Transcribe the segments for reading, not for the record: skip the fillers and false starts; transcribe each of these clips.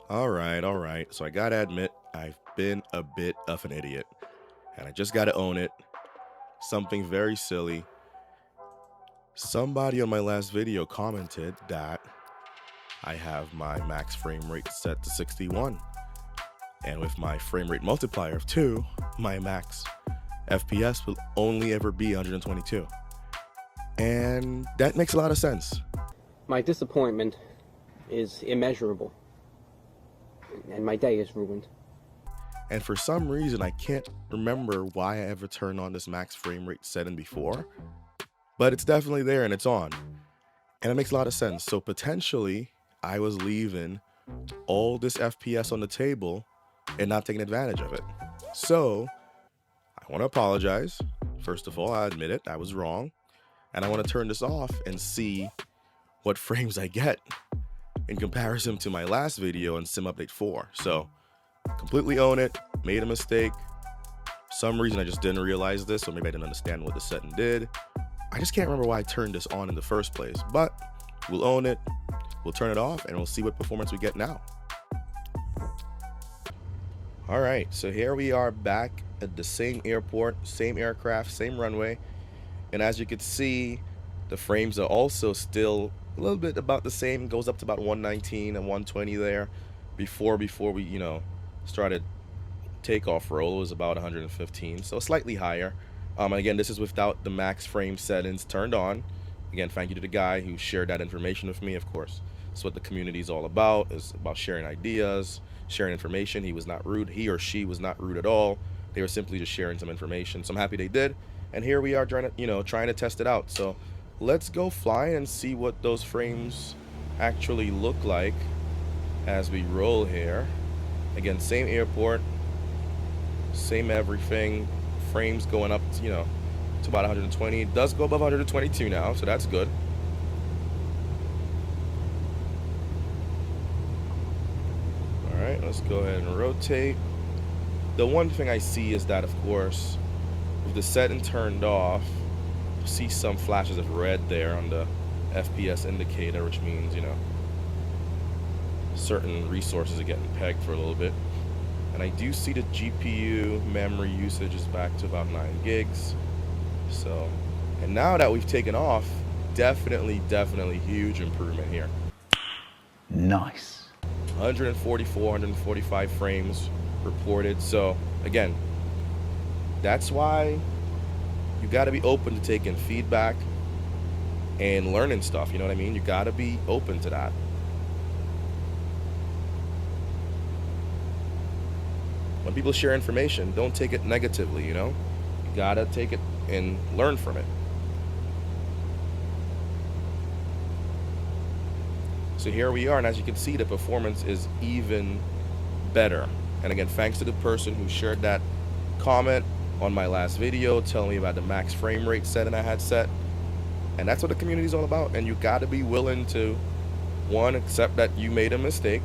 All right. So I gotta admit, I've been a bit of an idiot. And I just gotta own it. Something very silly. Somebody on my last video commented that I have my max frame rate set to 61. And with my frame rate multiplier of 2, my max FPS will only ever be 122. And that makes a lot of sense. My disappointment is immeasurable, and my day is ruined. And for some reason, I can't remember why I ever turned on this max frame rate setting before, but it's definitely there and it's on. And it makes a lot of sense. So potentially, I was leaving all this FPS on the table and not taking advantage of it. So I want to apologize. First of all, I admit it, I was wrong. And I want to turn this off and see what frames I get in comparison to my last video in Sim Update 4. So completely own it, made a mistake. Some reason I just didn't realize this, so maybe I didn't understand what the setting did. I just can't remember why I turned this on in the first place, but we'll own it, we'll turn it off, and we'll see what performance we get now. All right, so here we are back at the same airport, same aircraft, same runway. And as you can see, the frames are also still a little bit about the same, goes up to about 119 and 120 there. Before we, started takeoff roll, it was about 115, so slightly higher. And again, this is without the max frame settings turned on. Again, thank you to the guy who shared that information with me, of course. That's what the community is all about. It's about sharing ideas, sharing information. He was not rude. He or she was not rude at all. They were simply just sharing some information. So I'm happy they did. And here we are trying to test it out. So let's go fly and see what those frames actually look like as we roll here. Again, same airport, same everything. Frames going up, to about 120. It does go above 122 now, so that's good. All right, let's go ahead and rotate. The one thing I see is that, of course, with the setting turned off, you see some flashes of red there on the FPS indicator, which means, certain resources are getting pegged for a little bit. And I do see the GPU memory usage is back to about 9 gigs. So, and now that we've taken off, definitely huge improvement here. Nice. 144, 145 frames reported. So again, that's why you got to be open to taking feedback and learning stuff. You know what I mean? You got to be open to that. When people share information, don't take it negatively, You gotta take it and learn from it. So here we are, and as you can see, the performance is even better. And again, thanks to the person who shared that comment on my last video, telling me about the max frame rate setting I had set. And that's what the community is all about. And you gotta be willing to, one, accept that you made a mistake,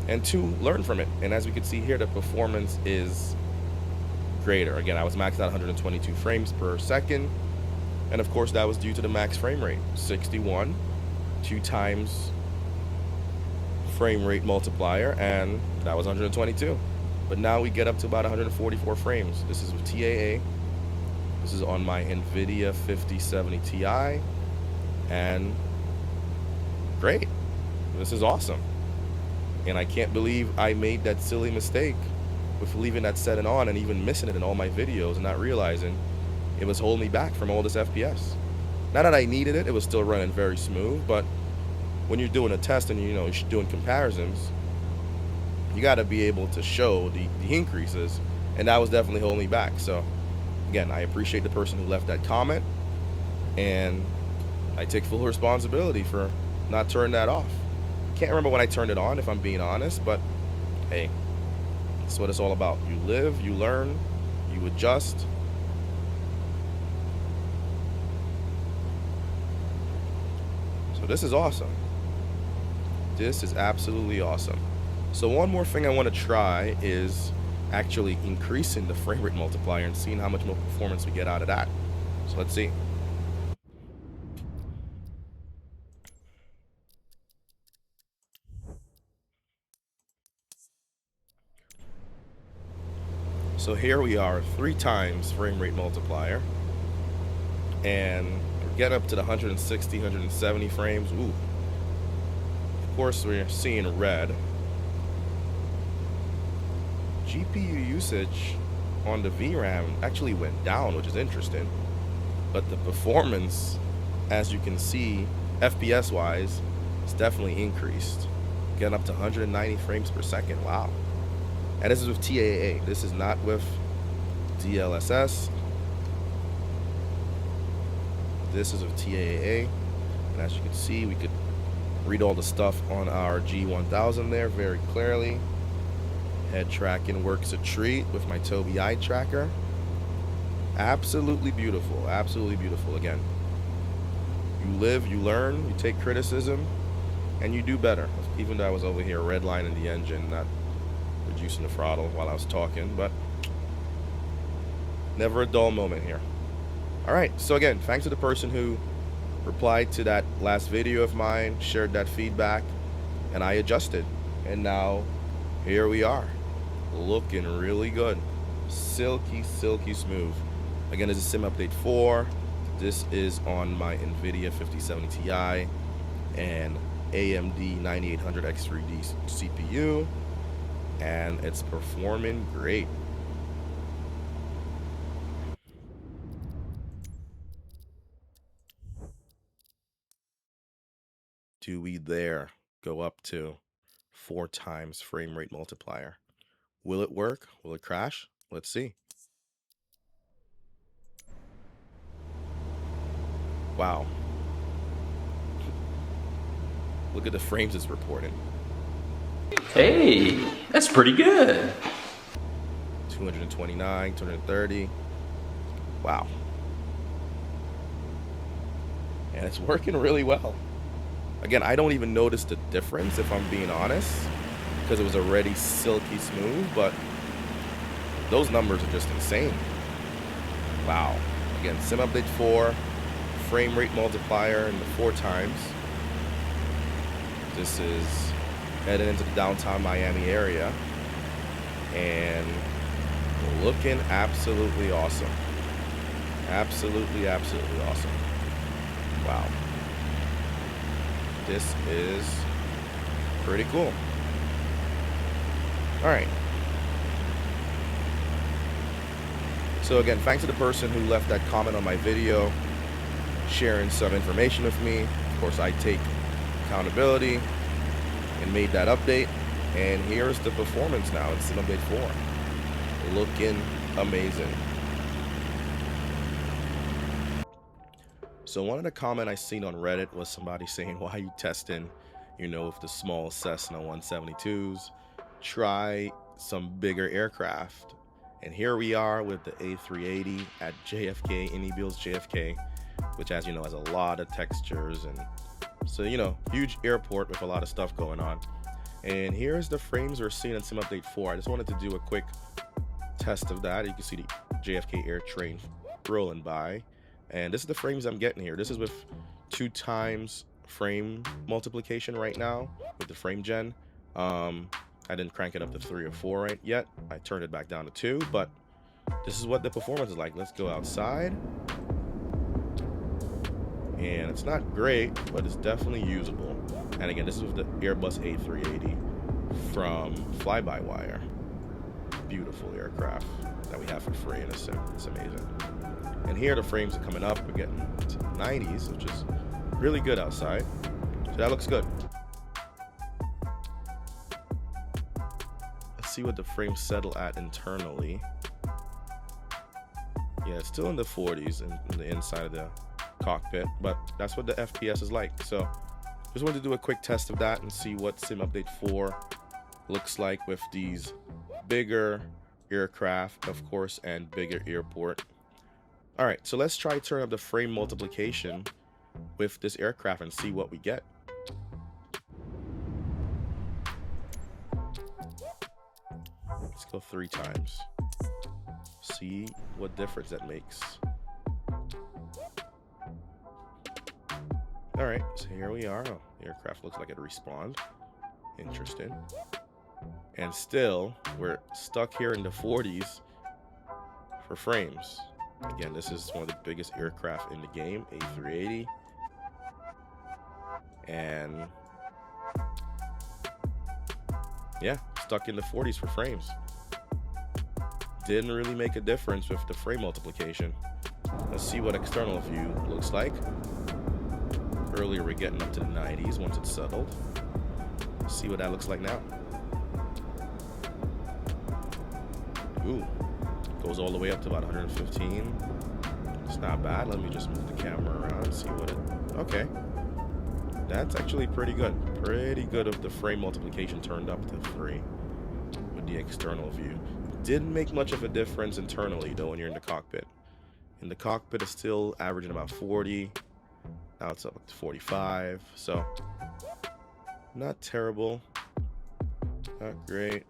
and two, learn from it. And as we can see here, the performance is greater. Again, I was maxed out 122 frames per second. And of course, that was due to the max frame rate, 61, 2 times frame rate multiplier, and that was 122. But now we get up to about 144 frames. This is with TAA. This is on my Nvidia 5070 Ti. And great. This is awesome. And I can't believe I made that silly mistake with leaving that setting on and even missing it in all my videos and not realizing it was holding me back from all this FPS. Not that I needed it, it was still running very smooth, but when you're doing a test and you're doing comparisons, you got to be able to show the increases, and that was definitely holding me back. So again, I appreciate the person who left that comment, and I take full responsibility for not turning that off. Can't remember when I turned it on, if I'm being honest, but hey, that's what it's all about. You live, you learn, you adjust. So this is awesome. This is absolutely awesome. So one more thing I want to try is actually increasing the frame rate multiplier and seeing how much more performance we get out of that. So let's see. So here we are, 3 times frame rate multiplier, and get up to the 160, 170 frames. Ooh. Of course, we're seeing red. GPU usage on the VRAM actually went down, which is interesting. But the performance, as you can see, FPS wise, it's definitely increased. Getting up to 190 frames per second. Wow. And this is with TAA. This is not with DLSS. This is with TAA. And as you can see, we could read all the stuff on our G1000 there very clearly. Head tracking works a treat with my Tobii eye tracker. Absolutely beautiful. Absolutely beautiful. Again, you live, you learn, you take criticism, and you do better. Even though I was over here redlining the engine, not reducing the throttle while I was talking, but never a dull moment here. All right, so again, thanks to the person who replied to that last video of mine, shared that feedback, and I adjusted. And now here we are, looking really good. Silky, silky smooth. Again, this is Sim Update 4. This is on my Nvidia 5070 Ti and AMD 9800 X3D CPU, and it's performing great. Do we dare go up to 4 times frame rate multiplier? Will it work? Will it crash? Let's see. Wow. Look at the frames it's reporting. Hey, that's pretty good. 229, 230. Wow. And it's working really well. Again, I don't even notice the difference, if I'm being honest, because it was already silky smooth, but those numbers are just insane. Wow. Again, Sim Update 4, frame rate multiplier in the 4 times. This is heading into the downtown Miami area, and looking absolutely awesome. Absolutely, absolutely awesome. Wow. This is pretty cool. All right. So again, thanks to the person who left that comment on my video, sharing some information with me. Of course, I take accountability and made that update. And here's the performance now in Sim Update 4. Looking amazing. So one of the comments I seen on Reddit was somebody saying, why are you testing, with the small Cessna 172s? Try some bigger aircraft. And here we are with the A380 at JFK, IniBuilds JFK, which, as you know, has a lot of textures. And so, huge airport with a lot of stuff going on. And here's the frames we're seeing in Sim Update 4. I just wanted to do a quick test of that. You can see the JFK air train rolling by. And this is the frames I'm getting here. This is with 2 times frame multiplication right now with the frame gen. I didn't crank it up to 3 or 4 right yet. I turned it back down to 2, but this is what the performance is like. Let's go outside. And it's not great, but it's definitely usable. And again, this is with the Airbus A380 from Fly-by-Wire. Beautiful aircraft that we have for free in a sim. It's amazing. And here the frames are coming up. We're getting to 90s, which is really good outside. So that looks good. Let's see what the frames settle at internally. Yeah, it's still in the 40s in the inside of the cockpit, but that's what the FPS is like. So just wanted to do a quick test of that and see what Sim Update 4 looks like with these bigger aircraft, of course, and bigger airport. All right, so let's try turn up the frame multiplication with this aircraft and see what we get. Let's go 3 times. See what difference that makes. All right, so here we are. Oh, the aircraft looks like it respawned. Interesting. And still, we're stuck here in the 40s for frames. Again, this is one of the biggest aircraft in the game, A380. And yeah, stuck in the 40s for frames. Didn't really make a difference with the frame multiplication. Let's see what external view looks like. Earlier we're getting up to the 90s once it's settled. Let's see what that looks like now. Ooh, goes all the way up to about 115. It's not bad. Let me just move the camera around and see what it... Okay. That's actually pretty good. Pretty good of the frame multiplication turned up to 3 with the external view. Didn't make much of a difference internally though when you're in the cockpit. In the cockpit, it's still averaging about 40. Now it's up to 45. So not terrible. Not great.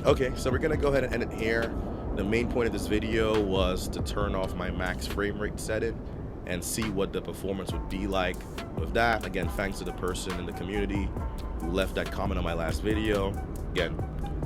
Okay, so we're gonna go ahead and end it here. The main point of this video was to turn off my max frame rate setting and see what the performance would be like with that. Again, thanks to the person in the community who left that comment on my last video. Again,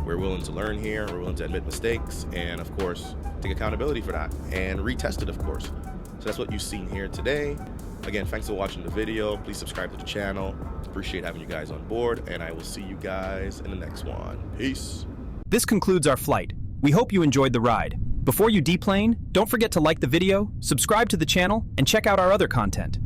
we're willing to learn here, we're willing to admit mistakes, and of course, take accountability for that, and retest it, of course. So that's what you've seen here today. Again, thanks for watching the video. Please subscribe to the channel. Appreciate having you guys on board, and I will see you guys in the next one. Peace. This concludes our flight. We hope you enjoyed the ride. Before you deplane, don't forget to like the video, subscribe to the channel, and check out our other content.